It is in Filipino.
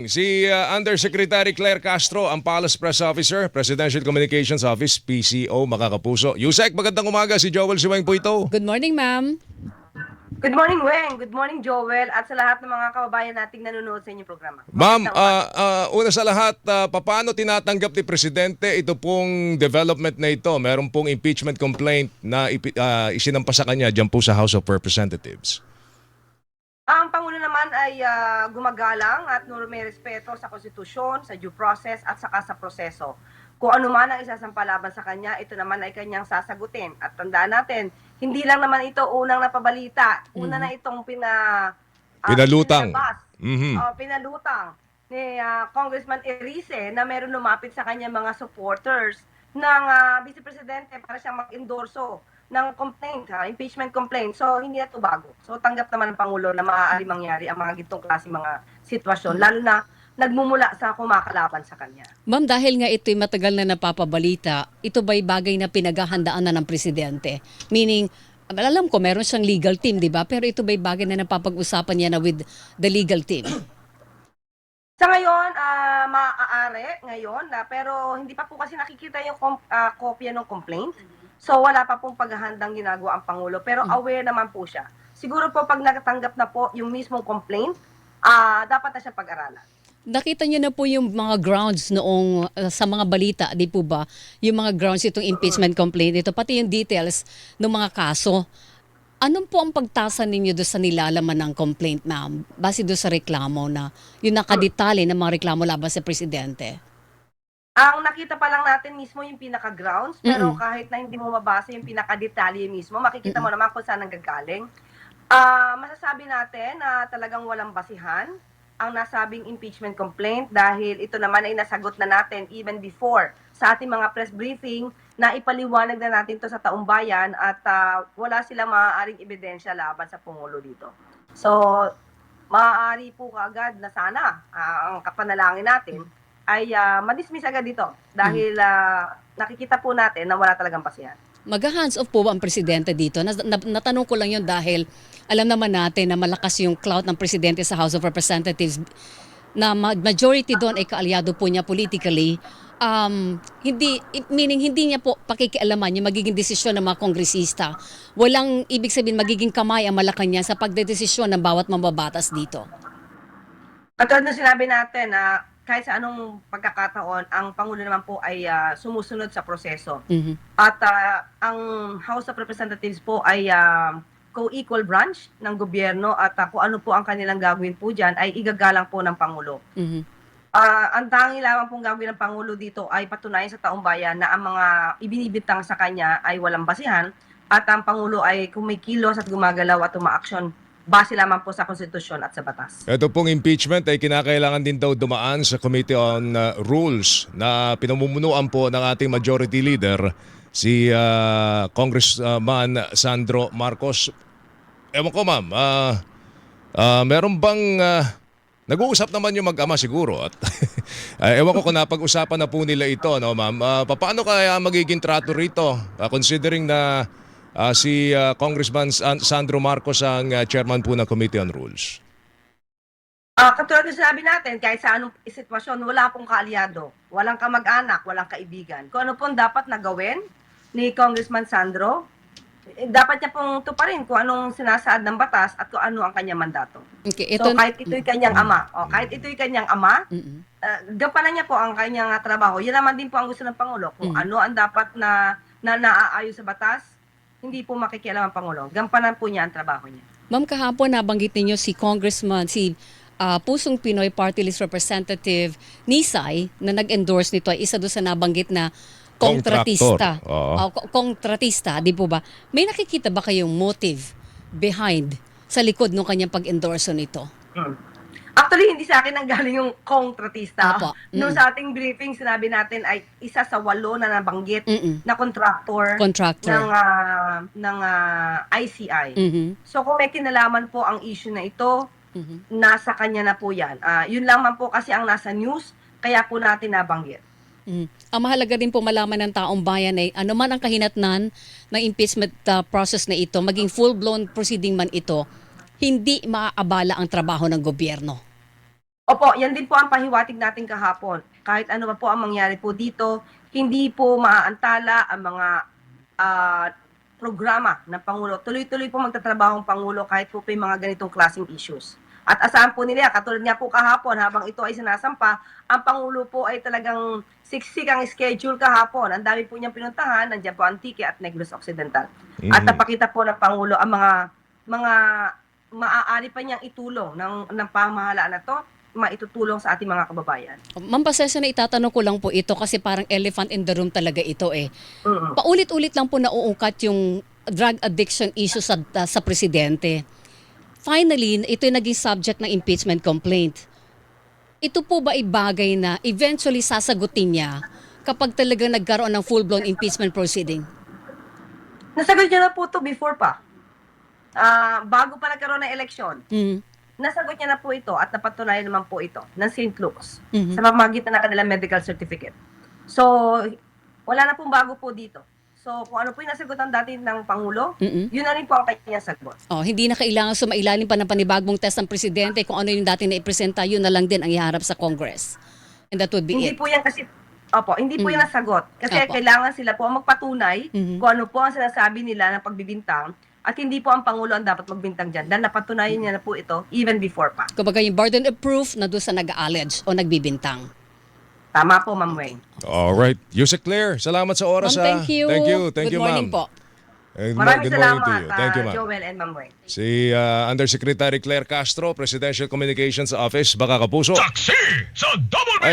Si Undersecretary Claire Castro, ang Palace Press Officer, Presidential Communications Office, PCO, makakapuso. Yusek, magandang umaga. Si Joel Siweng po ito. Good morning, ma'am. Good morning, Weng. Good morning, Joel. At sa lahat ng mga kababayan nating nanonood sa inyong programa. Ma'am, Magandang umaga. una sa lahat, paano tinatanggap ni Presidente ito pong development na ito? Meron pong impeachment complaint na isinampa sa kanya dyan po sa House of Representatives. Ang Pangulo naman ay gumagalang at may respeto sa konstitusyon, sa due process at saka sa proseso. Kung ano man ang isasampalaban sa kanya, ito naman ay kanyang sasagutin. At tandaan natin, hindi lang naman ito unang napabalita. Una na itong Pinalutang. pinalabas, Mhm. pinalutang ni Congressman Erice na meron lumapit sa kanya mga supporters ng Vice Presidente para siyang mag-endorso ng complaint, impeachment complaint. So, hindi na ito bago. So, tanggap naman ng Pangulo na maaari mangyari ang mga gitong klase mga sitwasyon, lalo na nagmumula sa kumakalaban sa kanya. Ma'am, dahil nga ito'y matagal na napapabalita, ito ba'y bagay na pinaghahandaan na ng Presidente? Meaning, alam ko meron siyang legal team, di ba? Pero ito ba'y bagay na napapag-usapan niya na with the legal team? Sa ngayon, maaari ngayon, pero hindi pa po kasi nakikita yung kopya ng complaint. So wala pa pong paghahandang ginagawa ang Pangulo, pero aware naman po siya. Siguro po pag nakatanggap na po yung mismong complaint, dapat na siya pag-aralan. Nakita niyo na po yung mga grounds noong sa mga balita, di po ba? Yung mga grounds itong impeachment complaint, ito pati yung details ng mga kaso. Anong po ang pagtasa ninyo doon sa nilalaman ng complaint, ma'am? Base doon sa reklamo na yung nakadetalye ng mga reklamo laban sa Presidente? Ang nakita pa lang natin mismo yung pinaka-grounds, pero kahit na hindi mo mabasa yung pinaka-detalye mismo, makikita mo naman kung saan nanggagaling. Masasabi natin na talagang walang basihan ang nasabing impeachment complaint dahil ito naman ay nasagot na natin even before sa ating mga press briefing na ipaliwanag na natin to sa taong bayan at wala silang maaaring ebidensya laban sa Pangulo dito. So, maaari po kaagad na sana ang kapanalangin natin ay madismiss agad dito dahil nakikita po natin na wala talagang basihan. Mag-hands off po ba ang Presidente dito? Natanong ko lang yun dahil alam naman natin na malakas yung clout ng Presidente sa House of Representatives na majority doon ay kaalyado po niya politically. Meaning hindi niya po pakikialaman yung magiging desisyon ng mga kongresista. Walang ibig sabihin magiging kamay ang Malacanang sa pagdedesisyon ng bawat mambabatas dito. Katulad na sinabi natin na kahit sa anong pagkakataon, ang Pangulo naman po ay sumusunod sa proseso. At ang House of Representatives po ay co-equal branch ng gobyerno at kung ano po ang kanilang gagawin po dyan ay igagalang po ng Pangulo. Ang tanging lamang pong gagawin ng Pangulo dito ay patunayan sa taong bayan na ang mga ibinibintang sa kanya ay walang basihan at ang Pangulo ay kumikilos at gumagalaw at umaaksyon base lamang po sa konstitusyon at sa batas. Ito pong impeachment ay kinakailangan din daw dumaan sa Committee on Rules na pinamumunuan po ng ating majority leader, si Congressman Sandro Marcos. Ewan ko ma'am, meron bang nag-uusap naman yung mag-ama siguro at ewan ko kung napag-usapan na po nila ito, no ma'am. Paano kaya magiging trato rito considering na si Congressman Sandro Marcos ang chairman po ng Committee on Rules? Katulad ng sinabi natin, kahit sa anong sitwasyon, wala pong kaalyado, walang kamag-anak, walang kaibigan. Kung ano pong dapat na gawin ni Congressman Sandro, dapat niya pong tuparin kung anong sinasaad ng batas at kung ano ang kanyang mandato. Okay, So kahit ito'y kanyang ama, gampanan niya po ang kanyang trabaho. Yan naman din po ang gusto ng Pangulo. Kung ano ang dapat na naaayon sa batas, hindi po makikialam ang Pangulo. Gampanan po niya ang trabaho niya. Ma'am, kahapon nabanggit ninyo si Congressman, si Pusong Pinoy Party List Representative Nisay na nag-endorse nito ay isa doon sa nabanggit na kontratista. Kontratista, di po ba? May nakikita ba kayong motive behind sa likod ng kanyang pag-endorso nito? Actually, hindi sa akin nanggaling yung kontratista. Apo. Noong sa ating briefing, sinabi natin ay isa sa 8 na nabanggit na contractor ng ICI. So kung may kinalaman po ang issue na ito, nasa kanya na po yan. Yun lamang po kasi ang nasa news, kaya po natin nabanggit. Ang mahalaga din po malaman ng taong bayan ay ano man ang kahinatnan ng impeachment process na ito, maging full-blown proceeding man ito, hindi maaabala ang trabaho ng gobyerno. Opo, yan din po ang pahiwatig natin kahapon. Kahit ano pa po ang mangyari po dito, hindi po maaantala ang mga programa ng Pangulo. Tuloy-tuloy po magtatrabaho ang Pangulo kahit po may mga ganitong klaseng issues. At asahan po nila, katulad nga po kahapon, habang ito ay sinasampa, ang Pangulo po ay talagang siksik ang schedule kahapon. Ang dami po niyang pinuntahan, nandiyan po Antique at Negros Occidental. At napakita po ng Pangulo ang mga maaari pa niyang itulong ng pamahalaan na to, maitutulong sa ating mga kababayan. Ma'am Pasensya na itatanong ko lang po ito kasi parang elephant in the room talaga ito eh. Paulit-ulit lang po nauungkat yung drug addiction issue sa presidente. Finally, ito yung naging subject ng impeachment complaint. Ito po ba ibagay na eventually sasagutin niya kapag talagang nagkaroon ng full-blown impeachment proceeding? Nasagot niya na po ito before pa. Bago pa nagkaroon ng eleksyon. Nasagot niya na po ito at napatunayan naman po ito ng St. Luke's sa pamamagitan ng kanilang medical certificate. So, wala na pong bago po dito. So, kung ano po yung nasagot ng dati ng Pangulo, yun na rin po ang kanyang sagot. Oh, hindi na kailangan sumailalim pa ng panibagong test ng presidente kung ano yung dati na ipresenta, yun na lang din ang iharap sa Congress. And that would be Hindi it. po yan kasi, hindi po yan nasagot. Kasi Opo. kailangan sila po ang magpatunay kung ano po ang sinasabi nila ng pagbibintang at hindi po ang Pangulo ang dapat magbintang dyan. Dahil napatunayan niya na po ito even before pa. Kumbaga yung burden of proof na doon sa nag-allege o nagbibintang. Tama po, Ma'am Weng. Alright. Yusek Claire, salamat sa oras. Ma'am, thank you. Thank Good you, morning ma'am. po. Maraming Good morning salamat, to you. Thank you, ma'am. Joel and Ma'am Weng. Si Undersecretary Claire Castro, Presidential Communications Office, baka kapuso. Saksi sa Double B!